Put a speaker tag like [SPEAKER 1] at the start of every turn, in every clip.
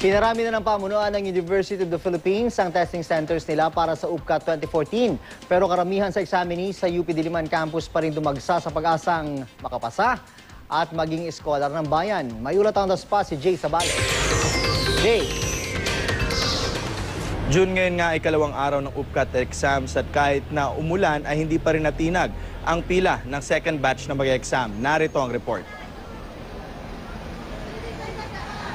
[SPEAKER 1] Pinarami na ng pamunuan ng University of the Philippines ang testing centers nila para sa UPCAT 2014. Pero karamihan sa examinees sa UP Diliman campus pa rin dumagsa sa pag-asang makapasa at maging scholar ng bayan. May ulat ang daspa si Jay Sabales. Jay!
[SPEAKER 2] June ngayon nga ay kalawang araw ng UPCAT exams at kahit na umulan ay hindi pa rin natinag ang pila ng second batch na mag-exam. Narito ang report.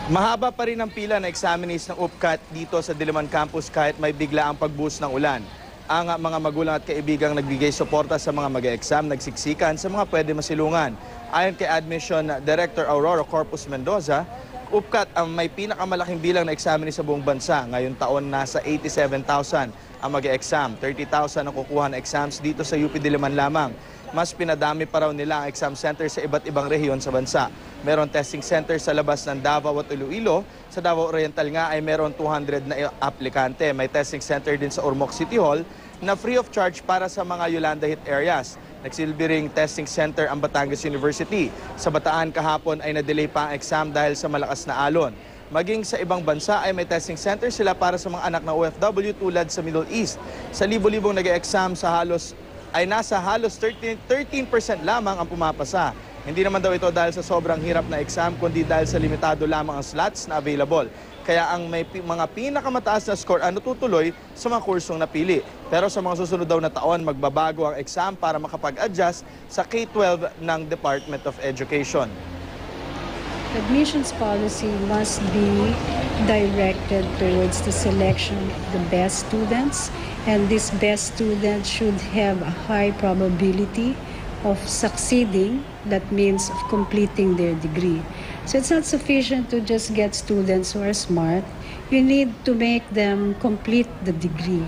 [SPEAKER 2] Mahaba pa rin ang pila ng examinees ng UPCAT dito sa Diliman campus kahit may bigla ang pagbuhos ng ulan. Ang mga magulang at kaibigang nagbigay suporta sa mga mag-exam nagsiksikan sa mga pwede masilungan. Ayon kay Admission Director Aurora Corpus Mendoza, UPCAT ang may pinakamalaking bilang na examinees sa buong bansa. Ngayon taon nasa 87,000 ang mag-exam. 30,000 ang kukuha ng exams dito sa UP Diliman lamang. Mas pinadami pa raw nila ang exam center sa iba't ibang rehiyon sa bansa. Meron testing center sa labas ng Davao at Iloilo. Sa Davao Oriental nga ay meron 200 na aplikante. May testing center din sa Ormoc City Hall na free of charge para sa mga Yolanda hit areas. Nagsilbi ring testing center ang Batangas University. Sa Bataan kahapon ay na-delay pa ang exam dahil sa malakas na alon. Maging sa ibang bansa ay may testing center sila para sa mga anak na OFW tulad sa Middle East. Sa libo-libong nag-exam ay nasa halos 13% lamang ang pumapasa. Hindi naman daw ito dahil sa sobrang hirap na exam, kundi dahil sa limitado lamang ang slots na available. Kaya ang may mga pinakamataas na score ang natutuloy sa mga kursong napili. Pero sa mga susunod daw na taon, magbabago ang exam para makapag-adjust sa K-12 ng Department of Education.
[SPEAKER 3] Admissions policy must be directed towards the selection of the best students, and these best students should have a high probability of succeeding, that means of completing their degree. So it's not sufficient to just get students who are smart. You need to make them complete the degree.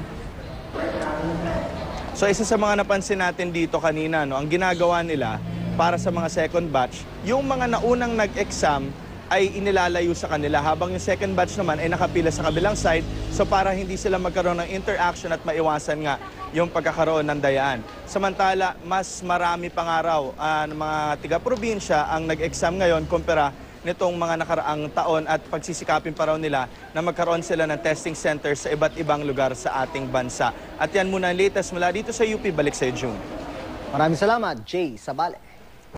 [SPEAKER 2] So isa sa mga napansin natin dito kanina, ang ginagawa nila para sa mga second batch, yung mga naunang nag-exam ay inilalayo sa kanila habang yung second batch naman ay nakapila sa kabilang side, so para hindi sila magkaroon ng interaction at maiwasan nga yung pagkakaroon ng dayaan. Samantala, mas marami pang araw ng mga tiga-probinsya ang nag-exam ngayon kumpara nitong mga nakaraang taon at pagsisikapin pa raw nila na magkaroon sila ng testing center sa iba't ibang lugar sa ating bansa. At yan muna ang latest mula dito sa UP. Balik sa June.
[SPEAKER 1] Maraming salamat, Jay Sabales.